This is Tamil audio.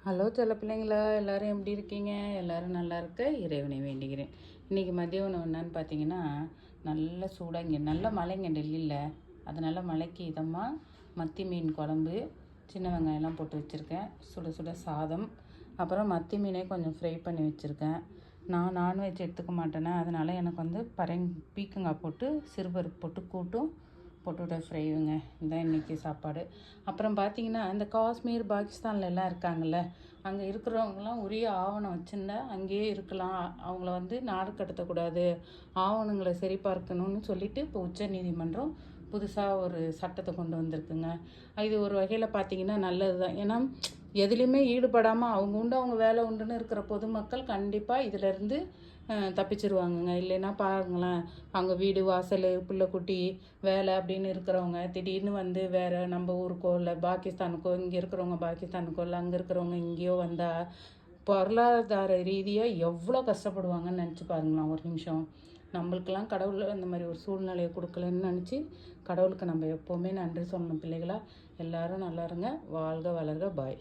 ஹலோ செல்ல பிள்ளைங்களா, எல்லோரும் எப்படி இருக்கீங்க? எல்லோரும் நல்லா இருக்க இறைவனை வேண்டிக்கிறேன். இன்றைக்கி மதிய உணவு என்னன்னு பார்த்தீங்கன்னா, நல்ல சூடாக இங்கே நல்ல மழைங்க டெல்லியில். அதனால் மழைக்கு இதமாக மத்தி மீன் குழம்பு, சின்ன வெங்காயம்லாம் போட்டு வச்சுருக்கேன். சுட சுட சாதம், அப்புறம் மத்தி மீனே கொஞ்சம் ஃப்ரை பண்ணி வச்சுருக்கேன். நான் நான்வெஜ் எடுத்துக்க மாட்டேனே, அதனால் எனக்கு பீக்கங்காய் போட்டு சிறுபருப்பு போட்டு கூட்டும் பொட்டோட்டோ ஃப்ரைவுங்க. இதுதான் இன்றைக்கி சாப்பாடு. அப்புறம் பார்த்திங்கன்னா, இந்த காஷ்மீர் பாகிஸ்தானில் எல்லாம் இருக்காங்கள்ல, அங்கே இருக்கிறவங்களாம் உரிய ஆவணம் வச்சுருந்தா அங்கேயே இருக்கலாம். அவங்கள நாடு கடத்தக்கூடாது, ஆவணங்களை சரிபார்க்கணும்னு சொல்லிட்டு இப்போ உச்சநீதிமன்றம் புதுசாக ஒரு சட்டத்தை கொண்டு வந்திருக்குங்க. இது ஒரு வகையில் பார்த்திங்கன்னா நல்லது தான். ஏன்னா எதுலேயுமே ஈடுபடாமல் அவங்க வேலை உண்டுன்னு இருக்கிற பொதுமக்கள் கண்டிப்பாக இதிலேருந்து தப்பிச்சிருவாங்கங்க. இல்லைன்னா பாருங்களேன், அவங்க வீடு வாசல் பிள்ளைக்குட்டி வேலை அப்படின்னு இருக்கிறவங்க திடீர்னு வேறு நம்ம ஊருக்கோ இல்லை பாகிஸ்தானுக்கோ, இங்கே இருக்கிறவங்க பாகிஸ்தானுக்கோ இல்லை அங்கே இருக்கிறவங்க இங்கேயோ வந்தால் பொருளாதார ரீதியாக எவ்வளோ கஷ்டப்படுவாங்கன்னு நினச்சி பாருங்களேன் ஒரு நிமிஷம். நம்மளுக்கெல்லாம் கடவுள் அந்த மாதிரி ஒரு சூழ்நிலையை கொடுக்கலன்னு நினச்சி கடவுளுக்கு நம்ம எப்போவுமே நன்றி சொல்லணும். பிள்ளைகளா, எல்லோரும் நல்லா இருங்க. வாழ்க வளர்க. பாய்.